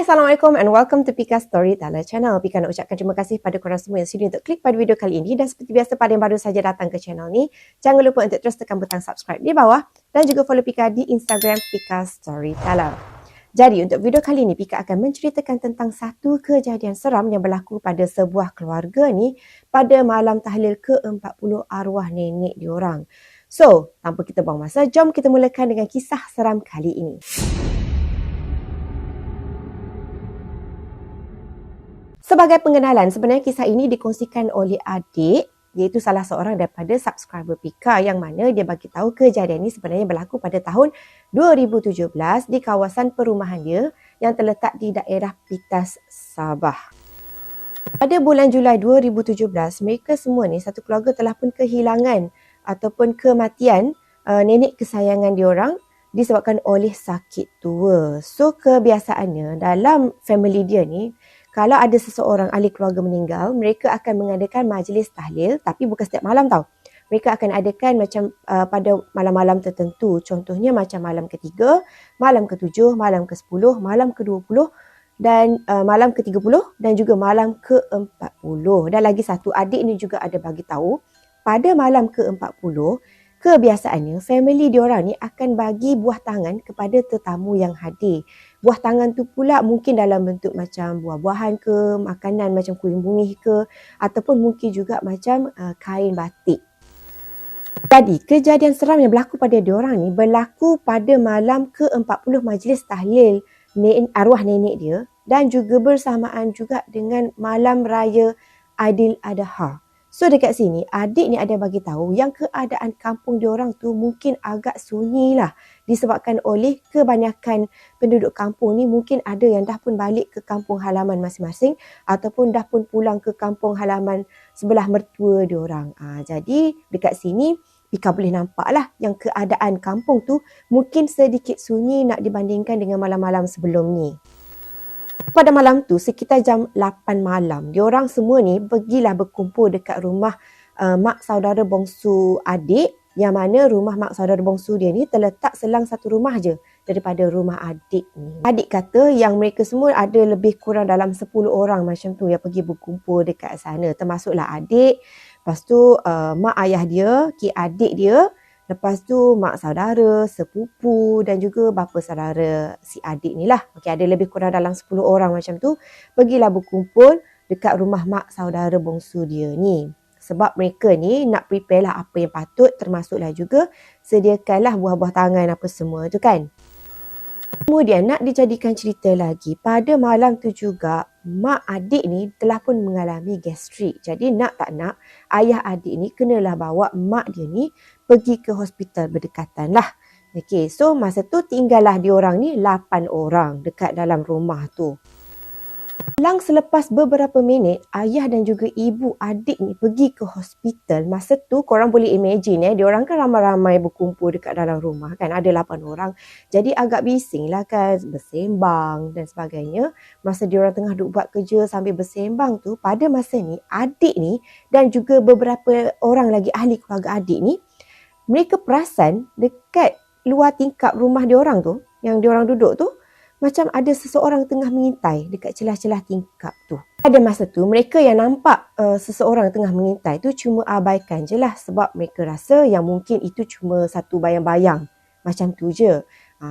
Assalamualaikum and welcome to Pika Storyteller Channel. Pika nak ucapkan terima kasih pada korang semua yang sudi untuk klik pada video kali ini. Dan seperti biasa pada yang baru saja datang ke channel ni, jangan lupa untuk terus tekan butang subscribe di bawah dan juga follow Pika di Instagram Pika Storyteller. Jadi untuk video kali ini, Pika akan menceritakan tentang satu kejadian seram yang berlaku pada sebuah keluarga ni pada malam tahlil ke-40 arwah nenek diorang. So, tanpa kita buang masa, jom kita mulakan dengan kisah seram kali ini. Sebagai pengenalan, sebenarnya kisah ini dikongsikan oleh adik, iaitu salah seorang daripada subscriber Pika yang mana dia bagi tahu kejadian ini sebenarnya berlaku pada tahun 2017 di kawasan perumahan dia yang terletak di daerah Pitas, Sabah. Pada bulan Julai 2017, mereka semua ni satu keluarga telah pun kehilangan ataupun kematian nenek kesayangan diorang disebabkan oleh sakit tua. So kebiasaannya dalam family dia ni, kalau ada seseorang ahli keluarga meninggal, mereka akan mengadakan majlis tahlil, tapi bukan setiap malam tau. Mereka akan adakan macam pada malam-malam tertentu. Contohnya macam malam ke-3, malam ke-7, malam ke-10, malam ke-20 dan malam ke-30 dan juga malam ke-40. Dan lagi satu, adik ni juga ada bagi tahu pada malam ke-40, kebiasaannya family diorang ni akan bagi buah tangan kepada tetamu yang hadir. Buah tangan tu pula mungkin dalam bentuk macam buah-buahan ke, makanan macam kuih bungih ke, ataupun mungkin juga macam kain batik. Jadi, kejadian seram yang berlaku pada diorang ni berlaku pada malam ke-40 majlis tahlil arwah nenek dia dan juga bersamaan juga dengan malam raya Aidiladha. So dekat sini, adik ni ada bagi tahu yang keadaan kampung diorang tu mungkin agak sunyi lah. Disebabkan oleh kebanyakan penduduk kampung ni mungkin ada yang dah pun balik ke kampung halaman masing-masing ataupun dah pun pulang ke kampung halaman sebelah mertua diorang. Jadi dekat sini, Pika boleh nampak lah yang keadaan kampung tu mungkin sedikit sunyi nak dibandingkan dengan malam-malam sebelum ni. Pada malam tu sekitar jam 8 malam, diorang semua ni pergilah berkumpul dekat rumah mak saudara bongsu adik, yang mana rumah mak saudara bongsu dia ni terletak selang satu rumah je daripada rumah adik ni. Adik kata yang mereka semua ada lebih kurang dalam 10 orang macam tu yang pergi berkumpul dekat sana, termasuklah adik, lepas tu mak ayah dia, adik dia, lepas tu mak saudara, sepupu dan juga bapa saudara si adik ni lah. Okey, ada lebih kurang dalam 10 orang macam tu. Pergilah berkumpul dekat rumah mak saudara bongsu dia ni. Sebab mereka ni nak prepare lah apa yang patut, termasuklah juga sediakanlah buah-buah tangan apa semua tu kan. Kemudian nak dijadikan cerita lagi, pada malam tu juga mak adik ni telah pun mengalami gastrik. Jadi nak tak nak, ayah adik ni kenalah bawa mak dia ni pergi ke hospital berdekatan lah. Okay, so masa tu tinggallah diorang ni 8 orang dekat dalam rumah tu. Selang selepas beberapa minit, ayah dan juga ibu adik ni pergi ke hospital. Masa tu korang boleh imagine diorang kan ramai-ramai berkumpul dekat dalam rumah kan. Ada 8 orang. Jadi agak bising lah kan, bersembang dan sebagainya. Masa diorang tengah duk buat kerja sambil bersembang tu, pada masa ni adik ni dan juga beberapa orang lagi ahli keluarga adik ni, mereka perasan dekat luar tingkap rumah diorang tu, yang diorang duduk tu, macam ada seseorang tengah mengintai dekat celah-celah tingkap tu. Pada masa tu, mereka yang nampak seseorang tengah mengintai tu cuma abaikan je lah sebab mereka rasa yang mungkin itu cuma satu bayang-bayang. Macam tu je.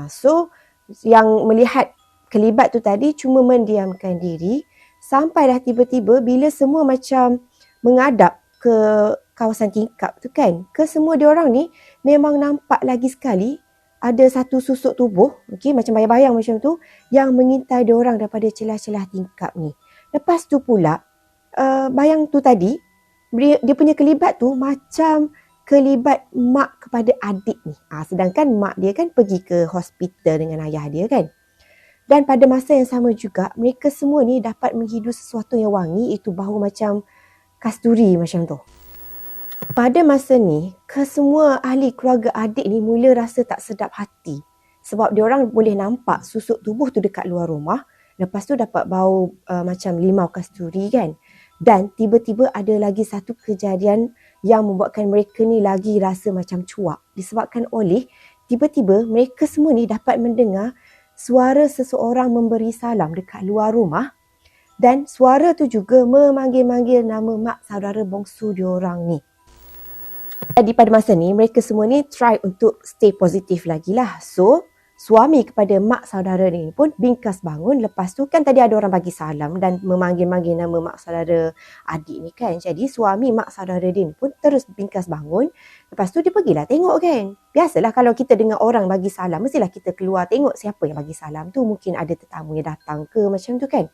So, yang melihat kelibat tu tadi cuma mendiamkan diri sampai dah tiba-tiba bila semua macam mengadap ke kawasan tingkap tu kan. Kesemua diorang ni memang nampak lagi sekali ada satu susuk tubuh, okay, macam bayang-bayang macam tu, yang mengintai diorang daripada celah-celah tingkap ni. Lepas tu pula, bayang tu tadi, dia punya kelibat tu macam kelibat mak kepada adik ni. Sedangkan mak dia kan pergi ke hospital dengan ayah dia kan. Dan pada masa yang sama juga, mereka semua ni dapat menghidu sesuatu yang wangi, itu bau macam kasturi macam tu. Pada masa ni, kesemua ahli keluarga adik ni mula rasa tak sedap hati. Sebab diorang boleh nampak susuk tubuh tu dekat luar rumah. Lepas tu dapat bau macam limau kasturi kan. Dan tiba-tiba ada lagi satu kejadian yang membuatkan mereka ni lagi rasa macam cuak. Disebabkan oleh tiba-tiba mereka semua ni dapat mendengar suara seseorang memberi salam dekat luar rumah dan suara tu juga memanggil-manggil nama mak saudara bongsu diorang ni. Jadi pada masa ni, mereka semua ni try untuk stay positif lagi lah. So, suami kepada mak saudara ni pun bingkas bangun. Lepas tu kan tadi ada orang bagi salam dan memanggil-manggil nama mak saudara adik ni kan. Jadi suami mak saudara dia ni pun terus bingkas bangun. Lepas tu dia pergilah tengok kan. Biasalah kalau kita dengar orang bagi salam, mestilah kita keluar tengok siapa yang bagi salam tu. Mungkin ada tetamu yang datang ke macam tu kan.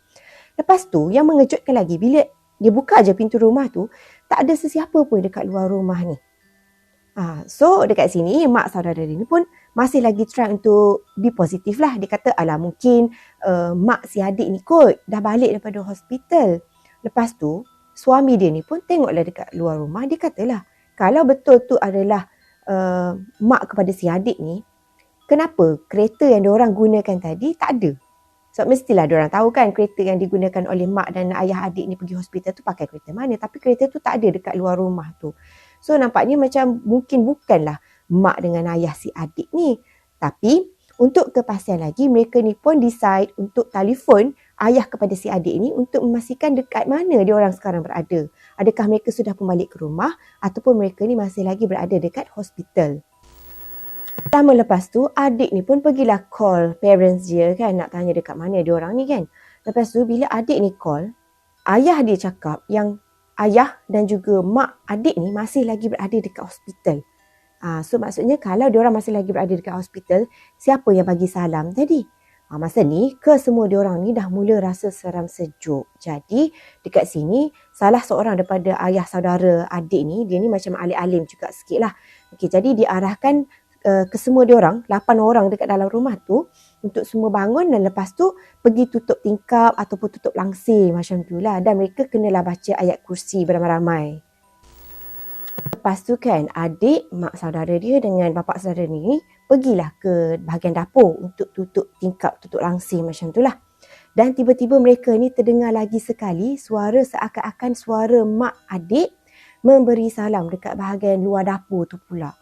Lepas tu yang mengejutkan lagi, bila dia buka je pintu rumah tu, tak ada sesiapa pun dekat luar rumah ni. So dekat sini mak saudara dia ni pun masih lagi try untuk be positif lah. Dia kata alah mungkin mak si adik ni kot dah balik daripada hospital. Lepas tu suami dia ni pun tengoklah dekat luar rumah. Dia katalah kalau betul tu adalah mak kepada si adik ni, kenapa kereta yang diorang gunakan tadi tak ada? So mestilah diorang tahu kan kereta yang digunakan oleh mak dan ayah adik ni pergi hospital tu pakai kereta mana. Tapi kereta tu tak ada dekat luar rumah tu. So nampaknya macam mungkin bukanlah mak dengan ayah si adik ni. Tapi untuk kepastian lagi, mereka ni pun decide untuk telefon ayah kepada si adik ni untuk memastikan dekat mana dia orang sekarang berada. Adakah mereka sudah kembali ke rumah ataupun mereka ni masih lagi berada dekat hospital. Lama lepas tu, adik ni pun pergilah call parents dia kan, nak tanya dekat mana dia orang ni kan. Lepas tu bila adik ni call, ayah dia cakap yang ayah dan juga mak adik ni masih lagi berada dekat hospital. So maksudnya kalau diorang masih lagi berada dekat hospital, siapa yang bagi salam tadi? Masa ni kesemua diorang ni dah mula rasa seram sejuk. Jadi dekat sini salah seorang daripada ayah saudara adik ni, dia ni macam alim-alim juga sikit lah. Okay, jadi diarahkan kesemua diorang, 8 orang dekat dalam rumah tu untuk semua bangun dan lepas tu pergi tutup tingkap ataupun tutup langsir macam tu lah. Dan mereka kenalah baca ayat kursi beramai-ramai. Lepas tu kan adik, mak saudara dia dengan bapa saudara ni pergilah ke bahagian dapur untuk tutup tingkap, tutup langsir macam tu lah. Dan tiba-tiba mereka ni terdengar lagi sekali suara seakan-akan suara mak adik memberi salam dekat bahagian luar dapur tu pula.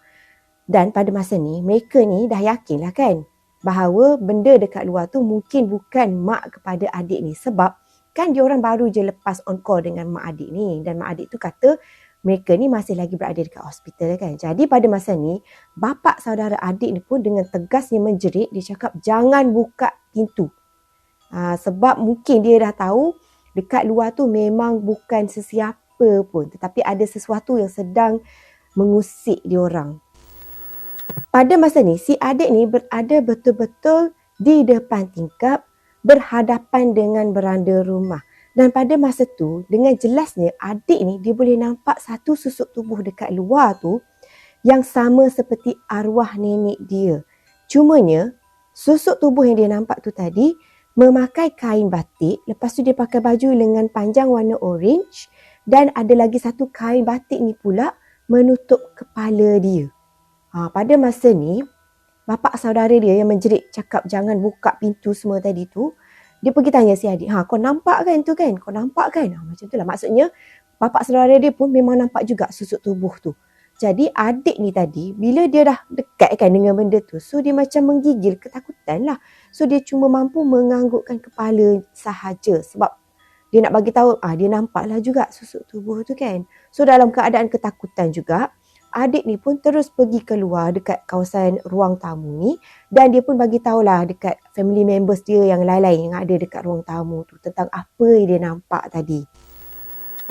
Dan pada masa ni, mereka ni dah yakin lah kan bahawa benda dekat luar tu mungkin bukan mak kepada adik ni. Sebab kan diorang baru je lepas on call dengan mak adik ni. Dan mak adik tu kata mereka ni masih lagi berada dekat hospital kan. Jadi pada masa ni, bapa saudara adik ni pun dengan tegasnya menjerit. Dia cakap jangan buka pintu. Sebab mungkin dia dah tahu dekat luar tu memang bukan sesiapa pun. Tetapi ada sesuatu yang sedang mengusik diorang. Pada masa ni, si adik ni berada betul-betul di depan tingkap berhadapan dengan beranda rumah. Dan pada masa tu, dengan jelasnya adik ni dia boleh nampak satu susuk tubuh dekat luar tu yang sama seperti arwah nenek dia. Cumanya, susuk tubuh yang dia nampak tu tadi memakai kain batik, lepas tu dia pakai baju lengan panjang warna orange dan ada lagi satu kain batik ni pula menutup kepala dia. Pada masa ni, bapa saudara dia yang menjerit cakap jangan buka pintu semua tadi tu, dia pergi tanya si adik, kau nampak kan tu kan? Kau nampak kan? Macam tu lah. Maksudnya, bapa saudara dia pun memang nampak juga susuk tubuh tu. Jadi adik ni tadi, bila dia dah dekat kan dengan benda tu, so dia macam menggigil ketakutan lah. So dia cuma mampu menganggukkan kepala sahaja sebab dia nak bagi tahu, dia nampak lah juga susuk tubuh tu kan. So dalam keadaan ketakutan juga, adik ni pun terus pergi keluar dekat kawasan ruang tamu ni dan dia pun bagi tahulah dekat family members dia yang lain-lain yang ada dekat ruang tamu tu tentang apa yang dia nampak tadi.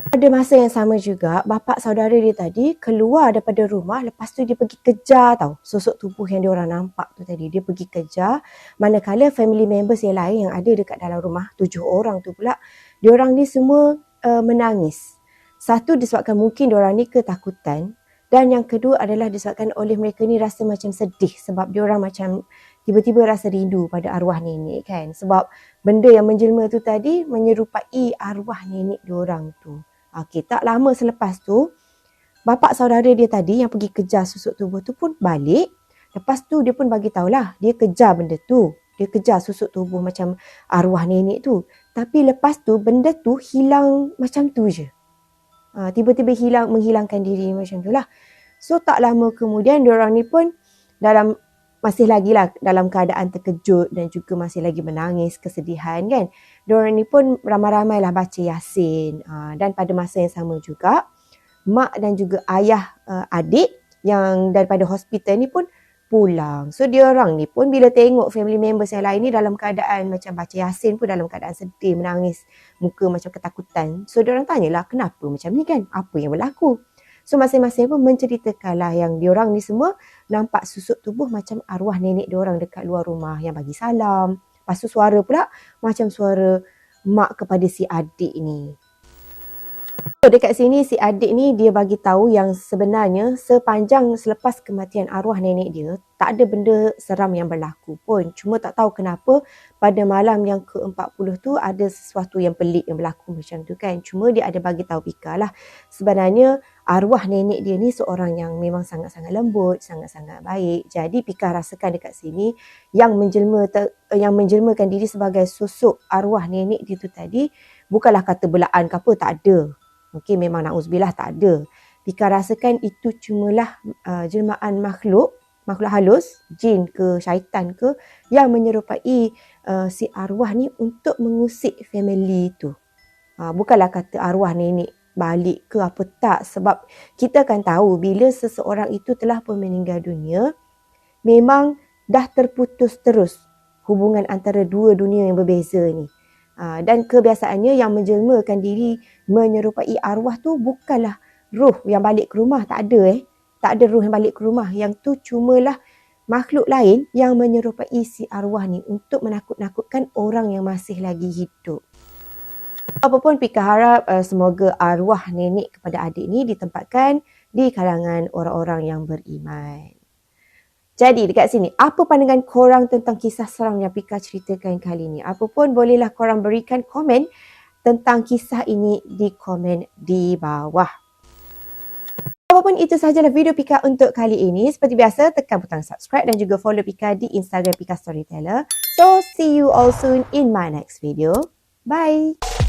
Pada masa yang sama juga, bapa saudara dia tadi keluar daripada rumah, lepas tu dia pergi kejar susuk tubuh yang dia orang nampak tu tadi. Dia pergi kejar, manakala family members yang lain yang ada dekat dalam rumah, 7 orang tu pula, dia orang ni semua menangis. Satu disebabkan mungkin dia orang ni ketakutan. Dan yang kedua adalah disebabkan oleh mereka ni rasa macam sedih sebab diorang macam tiba-tiba rasa rindu pada arwah nenek kan. Sebab benda yang menjelma tu tadi menyerupai arwah nenek diorang tu. Okey, tak lama selepas tu, bapa saudara dia tadi yang pergi kejar susuk tubuh tu pun balik. Lepas tu dia pun bagi tahulah dia kejar benda tu. Dia kejar susuk tubuh macam arwah nenek tu. Tapi lepas tu benda tu hilang macam tu je. Tiba-tiba menghilangkan diri macam tu lah. So tak lama kemudian diorang ni pun dalam masih lagi lah dalam keadaan terkejut dan juga masih lagi menangis kesedihan kan. Diorang ni pun ramai-ramai lah baca Yasin. Dan pada masa yang sama juga, mak dan juga ayah adik yang daripada hospital ni pun pulang. So diorang ni pun bila tengok family members yang lain ni dalam keadaan macam baca Yasin pun dalam keadaan sedih, menangis, muka macam ketakutan. So diorang tanyalah kenapa macam ni kan? Apa yang berlaku? So masing-masing pun menceritakanlah yang diorang ni semua nampak susuk tubuh macam arwah nenek diorang dekat luar rumah yang bagi salam. Lepas tu suara pula macam suara mak kepada si adik ni. So dekat sini si adik ni dia bagi tahu yang sebenarnya sepanjang selepas kematian arwah nenek dia tak ada benda seram yang berlaku pun. Cuma tak tahu kenapa pada malam yang ke-40 tu ada sesuatu yang pelik yang berlaku macam tu kan. Cuma dia ada bagi tahu Pika lah sebenarnya arwah nenek dia ni seorang yang memang sangat-sangat lembut, sangat-sangat baik. Jadi Pika rasakan dekat sini yang menjelmakan diri sebagai sosok arwah nenek dia tu tadi bukanlah kata belaan ke apa, tak ada. Okey, memang na'uzubillah tak ada. Pika rasakan itu cumalah jelmaan makhluk halus, jin ke syaitan ke yang menyerupai si arwah ni untuk mengusik family tu. Bukanlah kata arwah nenek balik ke apa tak, sebab kita kan tahu bila seseorang itu telah pun meninggal dunia, memang dah terputus terus hubungan antara dua dunia yang berbeza ni. Dan kebiasaannya yang menjelmakan diri menyerupai arwah tu bukanlah roh yang balik ke rumah, tak ada tak ada roh yang balik ke rumah. Yang tu cumalah makhluk lain yang menyerupai si arwah ni untuk menakut-nakutkan orang yang masih lagi hidup. Apapun Pika harap semoga arwah nenek kepada adik ni ditempatkan di kalangan orang-orang yang beriman. Jadi dekat sini, apa pandangan korang tentang kisah seram yang Pika ceritakan kali ni? Apapun bolehlah korang berikan komen tentang kisah ini di komen di bawah. Apapun itu sahajalah video Pika untuk kali ini. Seperti biasa, tekan butang subscribe dan juga follow Pika di Instagram Pika Storyteller. So, see you all soon in my next video. Bye!